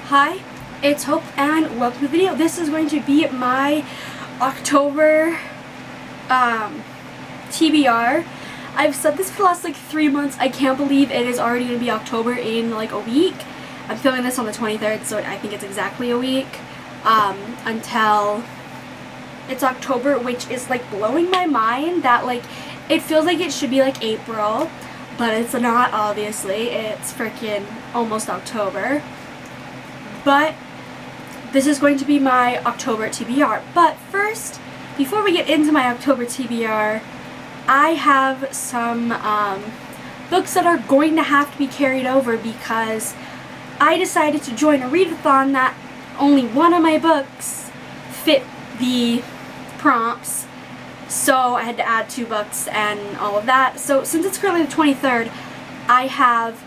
Hi, it's Hope and welcome to the video. This is going to be my October TBR. I've said this for the last like 3 months. I can't believe it is already going to be October in like a week. I'm filming this on the 23rd, so I think it's exactly a week until it's October, which is like blowing my mind that like it feels like it should be like April, but it's not, obviously. It's freaking almost October. But this is going to be my October TBR. But first, before we get into my October TBR, I have some books that are going to have to be carried over because I decided to join a readathon that only one of my books fit the prompts. So I had to add 2 books and all of that. So since it's currently the 23rd, I have,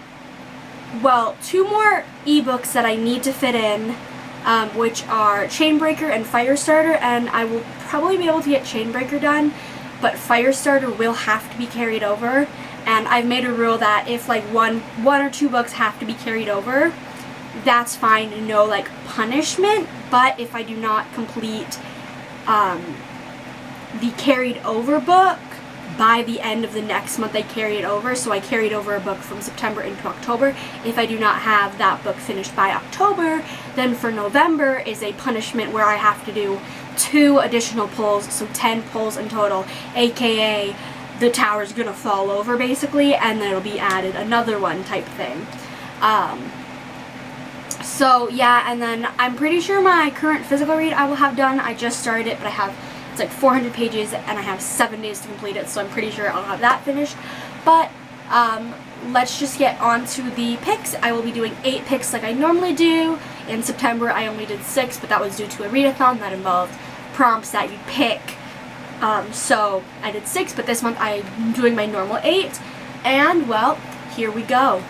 well, 2 more ebooks that I need to fit in, which are Chainbreaker and Firestarter, and I will probably be able to get Chainbreaker done, but Firestarter will have to be carried over, and I've made a rule that if like one or 2 books have to be carried over, that's fine, no like punishment. But if I do not complete the carried over book by the end of the next month I carry it over, so I carried over a book from September into October. If I do not have that book finished by October, then for November is a punishment where I have to do 2 additional pulls, so 10 pulls in total, aka the tower's gonna fall over basically, and then it'll be added another one type thing. So yeah, and then I'm pretty sure my current physical read I will have done. I just started it, but it's like 400 pages and I have 7 days to complete it, so I'm pretty sure I'll have that finished. But let's just get on to the picks. I will be doing 8 picks like I normally do. In September I only did 6, but that was due to a readathon that involved prompts that you pick. So I did 6, but this month I'm doing my normal 8. And well, here we go.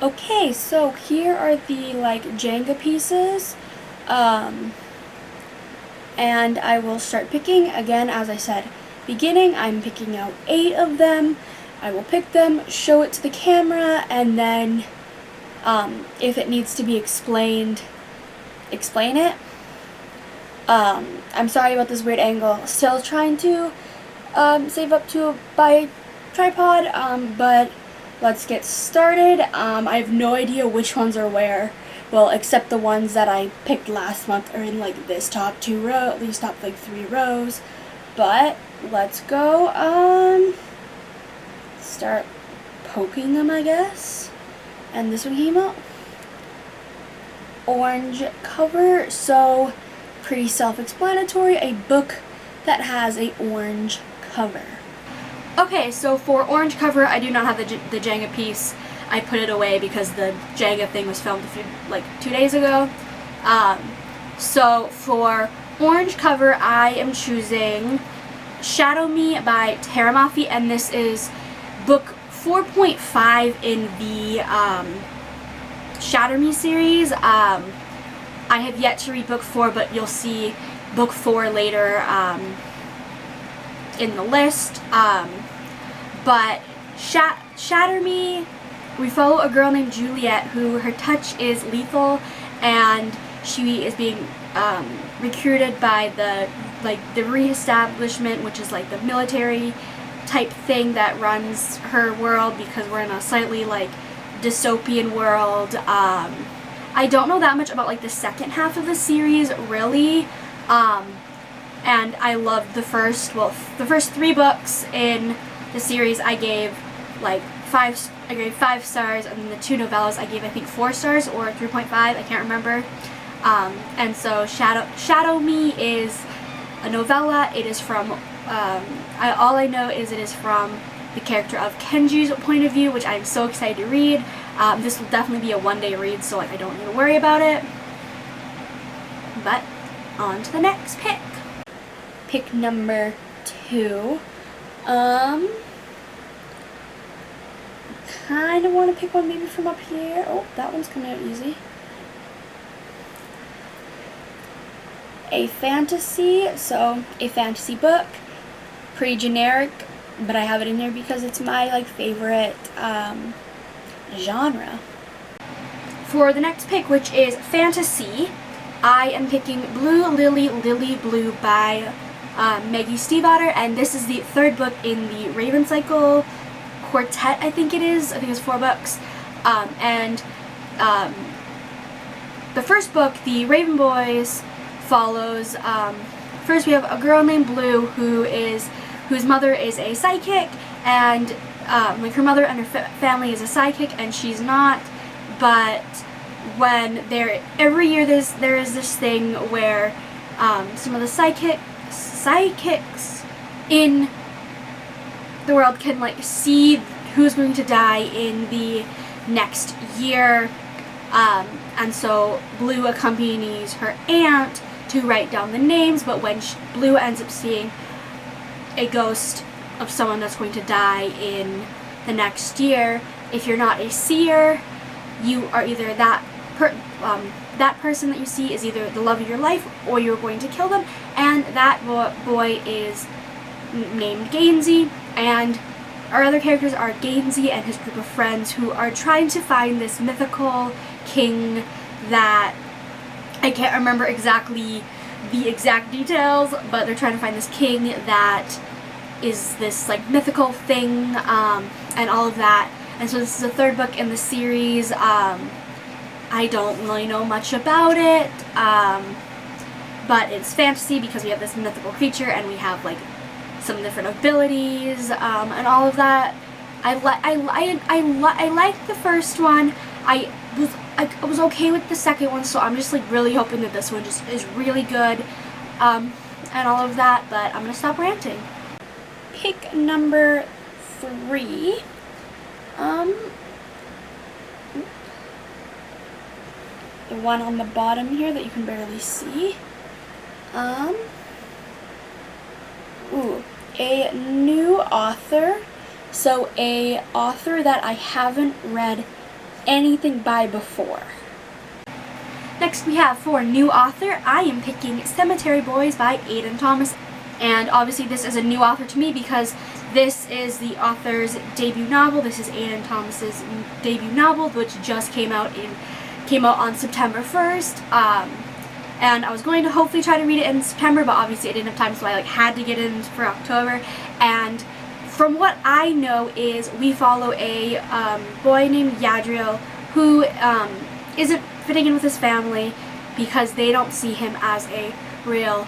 Okay, so here are the like Jenga pieces. And I will start picking. Again, as I said, beginning, I'm picking out 8 of them. I will pick them, show it to the camera, and then if it needs to be explained, explain it. I'm sorry about this weird angle. Still trying to save up to buy a tripod, but let's get started. I have no idea which ones are where. Well, except the ones that I picked last month are in like this top 2 row, these top like 3 rows. But let's go start poking them, I guess. And this one came out. Orange cover, so pretty self-explanatory. A book that has a orange cover. Okay, so for orange cover, I do not have the Jenga piece. I put it away because the Jenga thing was filmed like 2 days ago. So for orange cover, I am choosing Shadow Me by Tahereh Mafi, and this is book 4.5 in the Shadow Me series. I have yet to read book 4, but you'll see book 4 later in the list. But Shatter Me, we follow a girl named Juliet who her touch is lethal, and she is being recruited by the reestablishment, which is like the military type thing that runs her world, because we're in a slightly like dystopian world. I don't know that much about like the second half of the series really, and I loved the first 3 books in the series. I gave like 5 stars, and then the 2 novellas I gave I think 4 stars or 3.5, I can't remember. And so Shadow Me is a novella. It is from all I know is it is from the character of Kenji's point of view, which I'm so excited to read. This will definitely be a 1-day read, so like I don't need to worry about it. But on to the next pick. Pick number 2. Kind of want to pick one maybe from up here. Oh, that one's coming out easy. A fantasy, so a fantasy book. Pretty generic, but I have it in there because it's my like favorite genre. for the next pick, which is fantasy, I am picking Blue Lily, Lily Blue by Maggie Stiefvater, and this is the third book in the Raven Cycle quartet, I think it is. I think it's 4 books. The first book, The Raven Boys, follows, first we have a girl named Blue whose mother is a psychic, and like her mother and her family is a psychic, and she's not. But when every year there is this thing where some of the psychics in the world can like see who's going to die in the next year, and so Blue accompanies her aunt to write down the names, but when Blue ends up seeing a ghost of someone that's going to die in the next year, if you're not a seer, you are either that person that you see is either the love of your life or you're going to kill them, and that boy is named Gainsey, and our other characters are Gainsey and his group of friends who are trying to find this mythical king that I can't remember exactly the exact details, but they're trying to find this king that is this like mythical thing, and all of that. And so this is the third book in the series. I don't really know much about it, but it's fantasy because we have this mythical creature and we have like some different abilities, and all of that. I liked the first one. I was okay with the second one, so I'm just like really hoping that this one just is really good, and all of that. But I'm gonna stop ranting. Pick number 3. The one on the bottom here that you can barely see. A new author. So a author that I haven't read anything by before. Next we have for new author, I am picking Cemetery Boys by Aiden Thomas. And obviously this is a new author to me because this is the author's debut novel. This is Aiden Thomas's debut novel, which just came out on September 1st. And I was going to hopefully try to read it in September, but obviously I didn't have time, so I had to get it in for October. And from what I know is we follow a boy named Yadriel who isn't fitting in with his family because they don't see him as a real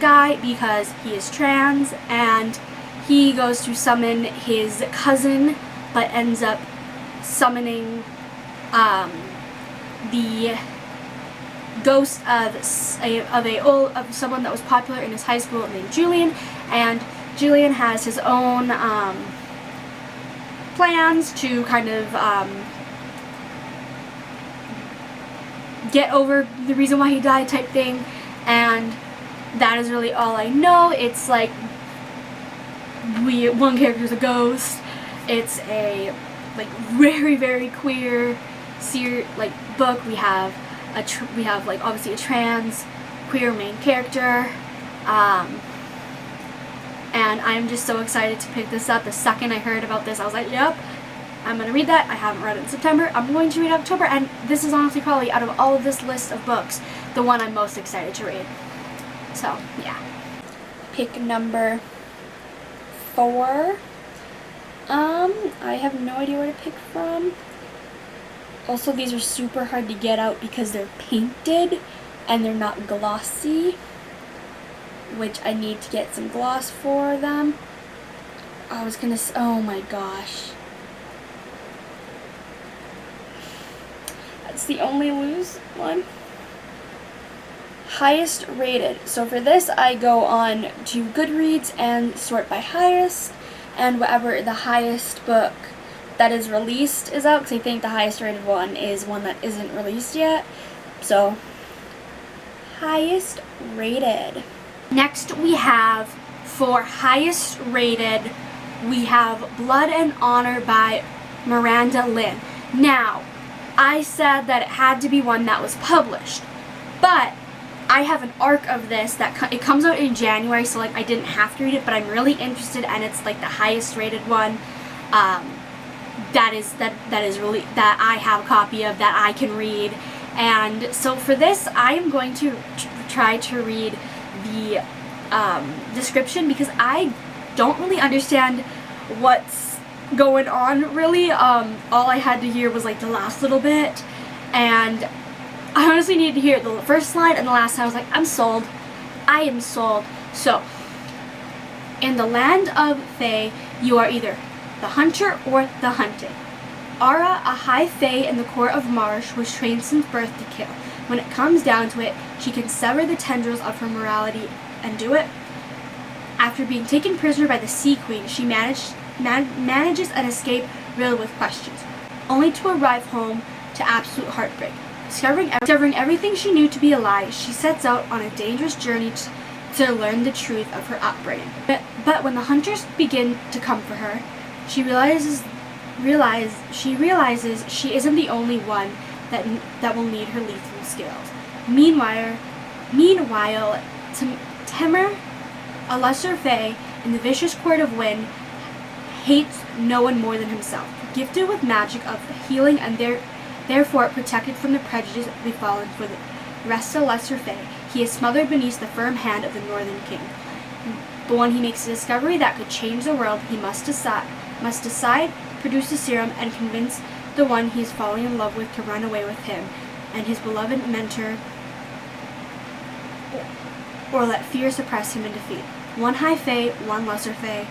guy because he is trans, and he goes to summon his cousin but ends up summoning the ghost of someone that was popular in his high school named Julian, and Julian has his own plans to kind of get over the reason why he died type thing, and that is really all I know. It's like one character's a ghost. It's a like very, very queer book. We have like obviously a trans queer main character, and I'm just so excited to pick this up. The second I heard about this, I was like, yep, I'm gonna read that. I haven't read it in September. I'm going to read October, and this is honestly probably out of all of this list of books the one I'm most excited to read. So yeah. Pick number 4. I have no idea where to pick from. Also, these are super hard to get out because they're painted and they're not glossy, which I need to get some gloss for them. Oh my gosh. That's the only loose one. Highest rated. So for this, I go on to Goodreads and sort by highest, and whatever the highest book that is released is out, because I think the highest rated one is one that isn't released yet. So, highest rated. Next we have, for highest rated, we have Blood and Honor by Miranda Lynn. Now, I said that it had to be one that was published, but I have an arc of this that it comes out in January, so like I didn't have to read it, but I'm really interested, and it's like the highest rated one. that I have a copy of that I can read. And so for this, I am going to try to read the description, because I don't really understand what's going on really. All I had to hear was like the last little bit, and I honestly needed to hear the first line and the last line. I was like, I'm sold. I am sold. So, in the land of Fae, you are either the hunter or the hunted. Ara, a high Fae in the court of Marsh, was trained since birth to kill. When it comes down to it, she can sever the tendrils of her morality and do it. After being taken prisoner by the Sea Queen, she manages an escape riddled with questions, only to arrive home to absolute heartbreak. Discovering everything she knew to be a lie, she sets out on a dangerous journey to learn the truth of her upbringing. But when the hunters begin to come for her, she realizes she isn't the only one that will need her lethal skills. Meanwhile, Tahereh, a lesser Fae in the vicious court of Wind, hates no one more than himself. Gifted with magic of healing and therefore protected from the prejudice befallen for the rest of the lesser Fae, he is smothered beneath the firm hand of the Northern King. But when he makes a discovery that could change the world, he must decide, produce a serum, and convince the one he is falling in love with to run away with him and his beloved mentor, or let fear suppress him in defeat. One high Fae, one lesser Fae,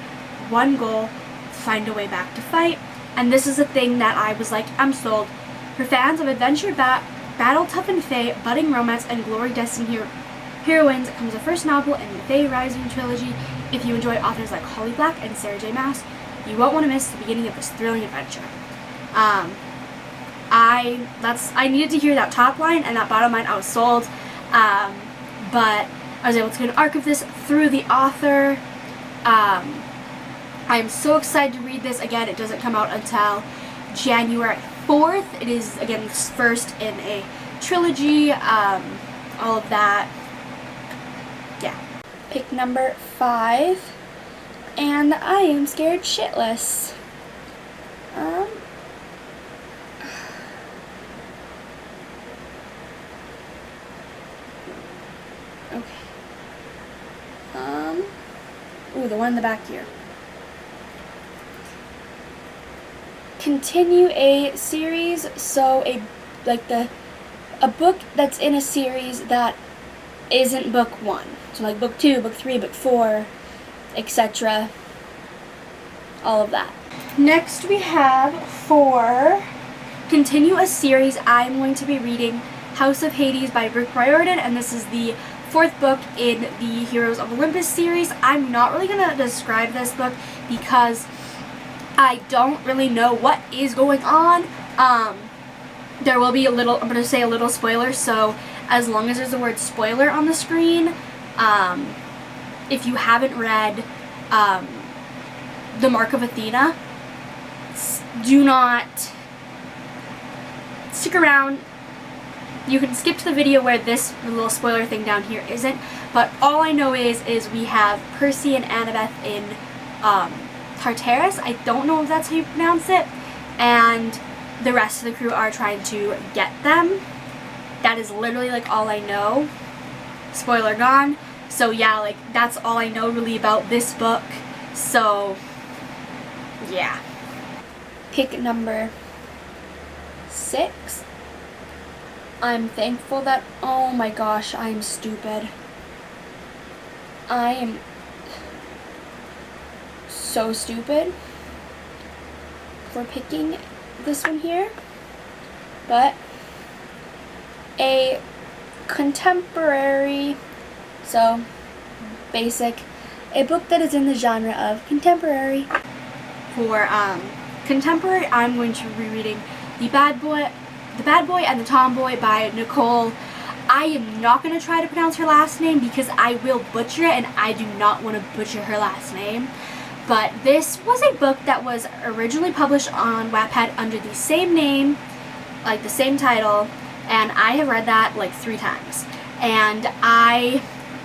one goal, find a way back to fight. And this is a thing that I was like, I'm sold. For fans of adventure, battle-toughened Fae, budding romance, and glory-destined heroines, it comes the first novel in the Fae Rising trilogy. If you enjoy authors like Holly Black and Sarah J. Maas, you won't want to miss the beginning of this thrilling adventure. I needed to hear that top line and that bottom line. I was sold. But I was able to get an arc of this through the author. I'm so excited to read this. Again, it doesn't come out until January 4th. It is, again, the first in a trilogy. All of that. Yeah. Pick number 5. And I am scared shitless. Okay. Ooh, the one in the back here. Continue a series, so a book that's in a series that isn't book 1. So like book 2, book 3, book 4, etc. All of that. Next we have, for continue a series, I'm going to be reading House of Hades by Riordan, and this is the 4th book in the Heroes of Olympus series. I'm not really going to describe this book because I don't really know what is going on. There will be I'm going to say a little spoiler, so as long as there's the word spoiler on the screen, if you haven't read The Mark of Athena, do not stick around. You can skip to the video where this little spoiler thing down here isn't, but all I know is we have Percy and Annabeth in Tahereh. I don't know if that's how you pronounce it, and the rest of the crew are trying to get them. That is literally like all I know. Spoiler gone. So yeah, like that's all I know really about this book. So yeah. Pick number 6. I'm thankful that, oh my gosh, I'm stupid. I am so stupid for picking this one here. But a contemporary, so basic, a book that is in the genre of contemporary. For contemporary, I'm going to be reading The Bad Boy and the Tomboy by Nicole. I am not going to try to pronounce her last name because I will butcher it, and I do not want to butcher her last name. But this was a book that was originally published on Wattpad under the same name, like the same title, and I have read that like 3 times. And I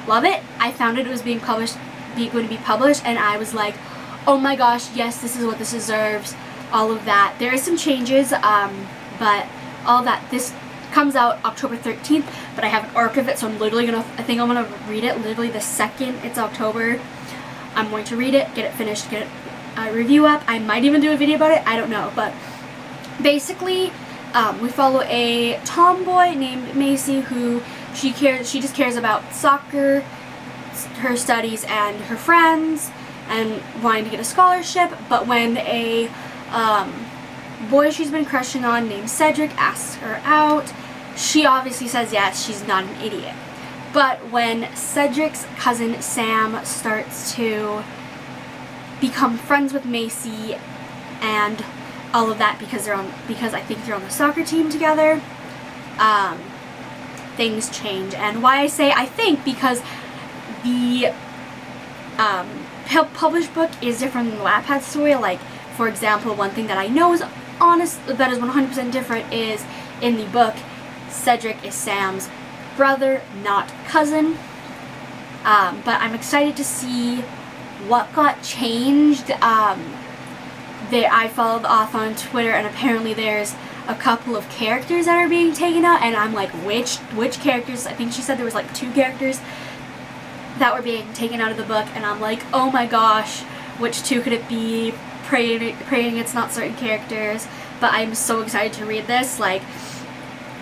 love it. I found it was going to be published, and I was like, oh my gosh, yes, this is what this deserves. all of that. There is some changes, but all that. This comes out October 13th, but I have an arc of it, so I'm literally gonna, I think I'm gonna read it literally the second it's October. I'm going to read it, get it finished, get a review up. I might even do a video about it, I don't know, but basically we follow a tomboy named Macy who she just cares about soccer, her studies, and her friends, and wanting to get a scholarship. But when a boy she's been crushing on named Cedric asks her out, she obviously says yes, she's not an idiot. But when Cedric's cousin Sam starts to become friends with Macy and all of that because I think they're on the soccer team together, things change. And why I say I think, because the published book is different than the Wattpad story. Like, for example, one thing that I know is honest, that is 100% different, is in the book, Cedric is Sam's brother, not cousin. But I'm excited to see what got changed. I followed the author on Twitter, and apparently there's a couple of characters that are being taken out, and I'm like, which characters? I think she said there was like 2 characters that were being taken out of the book, and I'm like, oh my gosh, which 2 could it be? Praying it's not certain characters. But I'm so excited to read this. Like,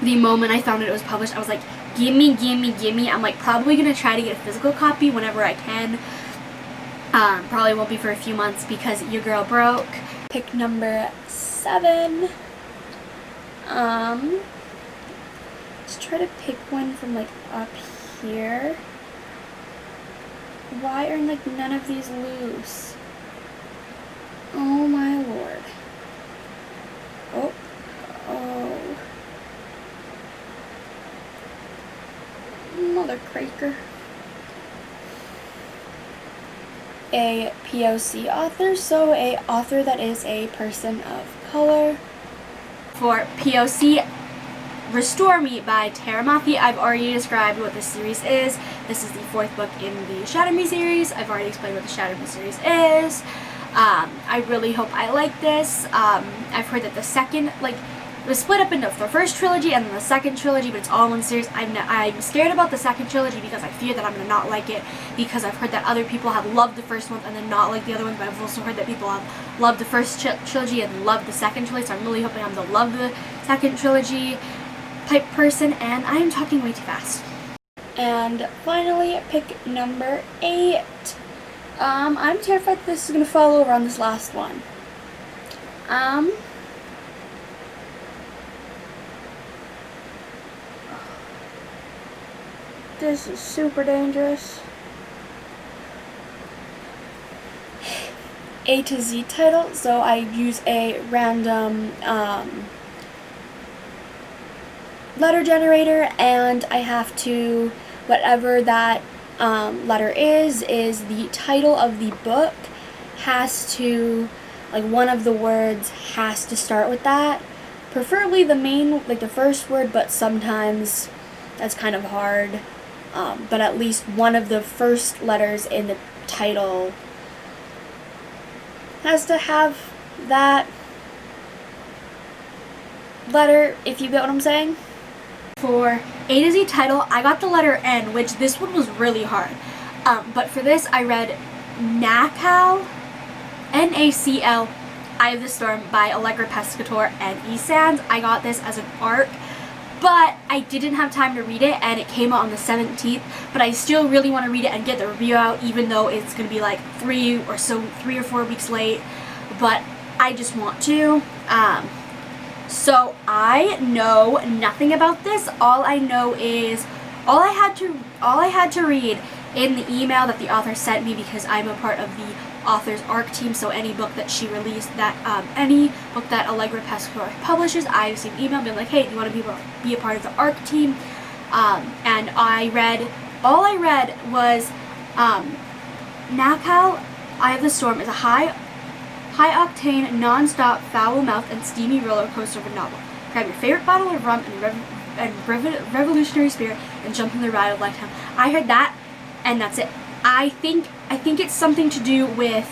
the moment I found it was published, I was like, gimme, gimme, gimme. I'm like probably gonna try to get a physical copy whenever I can. Probably won't be for a few months because your girl broke. Pick number 7. Let's try to pick one from like up here. Why are like none of these loose? Oh my lord. Oh. Mother cracker. A POC author, so a author that is a person of color. For POC, Restore Me by Tahereh Mafi. I've already described what this series is. This is the 4th book in the Shadow Me series. I've already explained what the Shadow Me series is. I really hope I like this. I've heard that the second, like, it was split up into the first trilogy and then the second trilogy, but it's all one series. I'm scared about the second trilogy because I fear that I'm going to not like it, because I've heard that other people have loved the first one and then not like the other ones, but I've also heard that people have loved the first trilogy and loved the second trilogy, so I'm really hoping I'm the love the second trilogy type person, and I'm talking way too fast. And finally, pick number 8. I'm terrified that this is going to fall over on this last one. This is super dangerous. A to Z title, so I use a random letter generator, and I have to, whatever that letter is the title of the book, has to, like, one of the words has to start with that. Preferably the main, like the first word, but sometimes that's kind of hard. But at least one of the first letters in the title has to have that letter, if you get what I'm saying. For A to Z title, I got the letter N, which this one was really hard. But for this, I read NACL, NACL, Eye of the Storm by Allegra, Pescatore, and Sands. I got this as an ARC, but I didn't have time to read it, and it came out on the 17th, but I still really want to read it and get the review out, even though it's going to be like 3 or 4 weeks late, but I just want to. So I know nothing about this. All I know is all I had to read in the email that the author sent me, because I'm a part of the author's ARC team, so any book that she released, that any book that Allegra Pescatore publishes, I receive an email being like, hey, do you want to be a part of the ARC team? And all I read was NACL, Eye of the Storm is a high-octane, non-stop, foul-mouthed, and steamy roller coaster of a novel. Grab your favorite bottle of rum and revolutionary spirit and jump in the ride of a lifetime. I heard that, and that's it. I think it's something to do with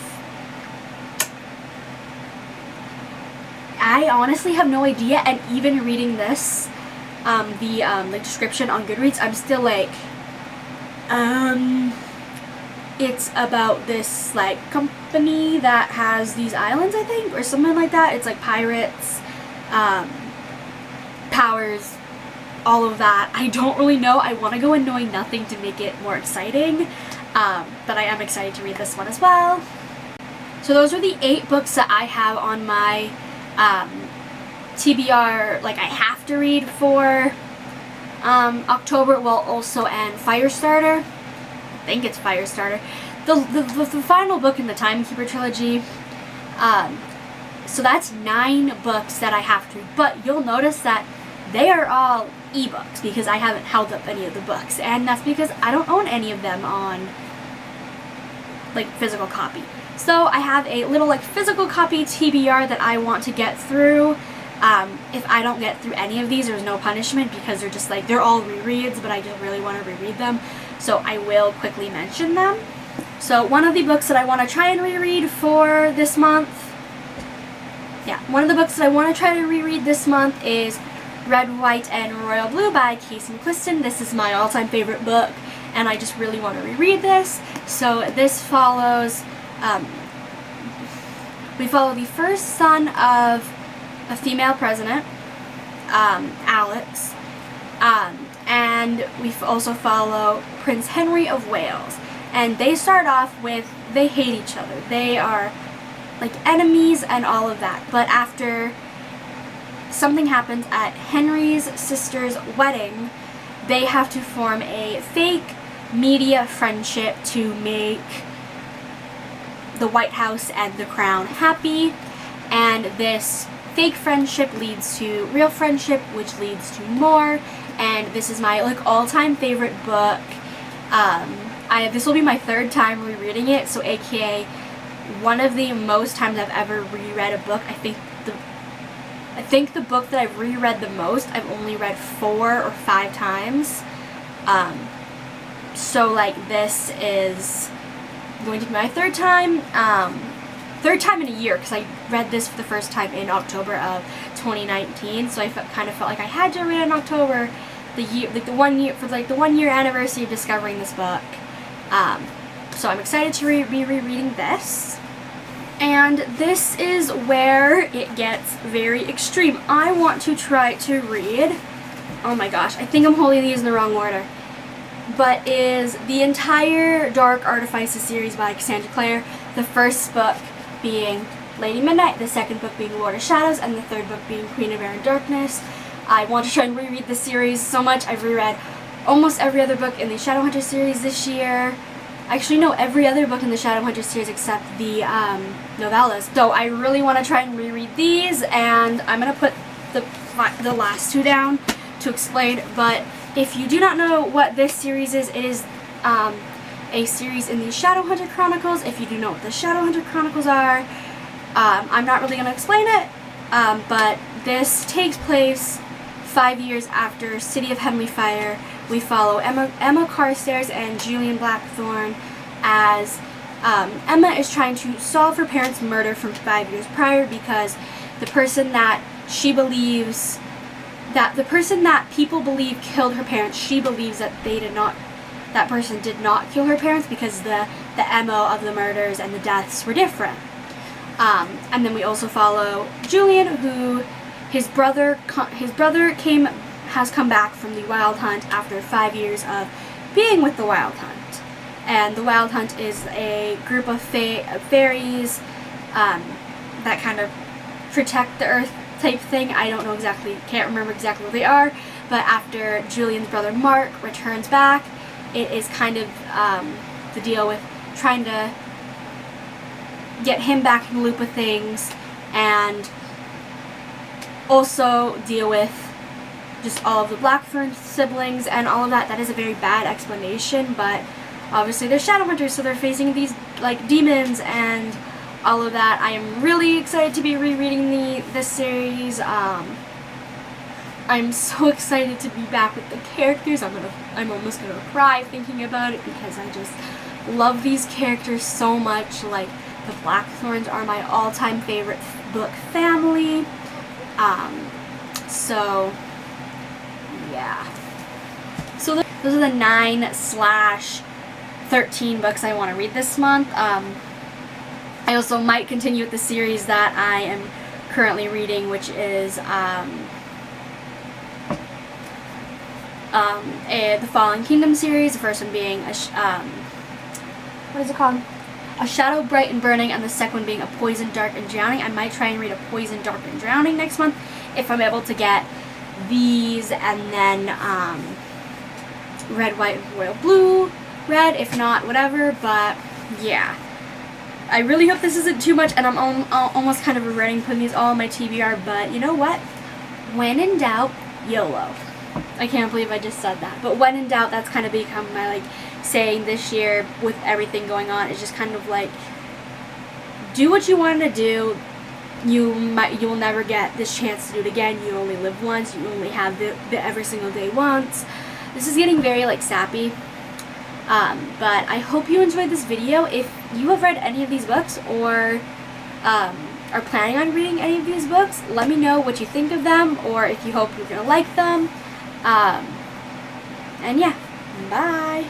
I honestly have no idea, and even reading this, the description on Goodreads, I'm still like, it's about this like company that has these islands, I think, or something like that. It's like pirates, powers, all of that. I don't really know. I want to go in knowing nothing to make it more exciting, but I am excited to read this one as well. So those are the 8 books that I have on my TBR, like I have to read for October, while also and Firestarter. I think it's Firestarter. The final book in the Timekeeper trilogy. So that's 9 books that I have to read, but you'll notice that they are all ebooks because I haven't held up any of the books, and that's because I don't own any of them on like physical copy. So I have a little like physical copy TBR that I want to get through. If I don't get through any of these, there's no punishment because they're just like, they're all rereads, but I just really want to reread them. So I will quickly mention them. So one of the books that I want to try and reread for this month, one of the books that I want to try to reread this month is Red, White, and Royal Blue by Casey McQuiston. This is my all-time favorite book, and I just really want to reread this. So this follows, we follow the first son of a female president, Alex, and we also follow Prince Henry of Wales. And they start off with, they hate each other. They are like enemies and all of that. But after something happens at Henry's sister's wedding, they have to form a fake media friendship to make the White House and the Crown happy. And this fake friendship leads to real friendship, which leads to more. And this is my like all-time favorite book. This will be my 3rd time rereading it, so aka one of the most times I've ever reread a book. I think the book that I've reread the most, I've only read 4 or 5 times. So like this is going to be my 3rd time. 3rd time in a year, because I read this for the first time in October of 2019. So I kind of felt like I had to read it in October, the 1 year anniversary of discovering this book. So I'm excited to be rereading this. And this is where it gets very extreme. I want to try to read, oh my gosh, I think I'm holding these in the wrong order, but is the entire Dark Artifices series by Cassandra Clare, the first book being Lady Midnight, the 2nd book being Lord of Shadows, and the 3rd book being Queen of Air and Darkness. I want to try and reread this series so much. I've reread almost every other book in the Shadowhunter series this year. Actually, no, every other book in the Shadowhunter series except the novellas. So I really want to try and reread these, and I'm going to put the last 2 down to explain. But if you do not know what this series is, it is a series in the Shadowhunter Chronicles. If you do know what the Shadowhunter Chronicles are, I'm not really going to explain it, but this takes place 5 years after City of Heavenly Fire. We follow Emma Carstairs and Julian Blackthorne as Emma is trying to solve her parents' murder from 5 years prior, because the person that people believe killed her parents, she believes that that person did not kill her parents, because the MO of the murders and the deaths were different. And then we also follow Julian, who his brother has come back from the Wild Hunt after 5 years of being with the Wild Hunt. And the Wild Hunt is a group of fairies that kind of protect the earth type thing. I don't know exactly, can't remember exactly what they are, but after Julian's brother Mark returns back, it is kind of the deal with trying to get him back in the loop with things, and also deal with just all of the Blackthorn siblings and all of that. That is a very bad explanation, but obviously they're Shadowhunters, so they're facing these like demons and all of that. I am really excited to be rereading this series. I'm so excited to be back with the characters. I'm almost gonna cry thinking about it, because I just love these characters so much. Like, the Blackthorns are my all-time favorite book family. So yeah. So those are the 9/13 books I want to read this month. I also might continue with the series that I am currently reading, which is the Fallen Kingdom series. The first one being what is it called? A Shadow Bright and Burning, and the second one being A Poison Dark and Drowning. I might try and read A Poison Dark and Drowning next month if I'm able to get these, and then Red, White, and Royal Blue read. If not, whatever. But yeah, I really hope this isn't too much, and I'm almost kind of regretting putting these all on my TBR, but you know what? When in doubt, YOLO. I can't believe I just said that. But when in doubt, that's kind of become my, like, saying this year with everything going on. It's just kind of like, do what you wanted to do. You will never get this chance to do it again. You only live once. You only have the every single day once. This is getting very, like, sappy. But I hope you enjoyed this video. If you have read any of these books or are planning on reading any of these books, let me know what you think of them, or if you hope you're going to like them. And yeah, bye!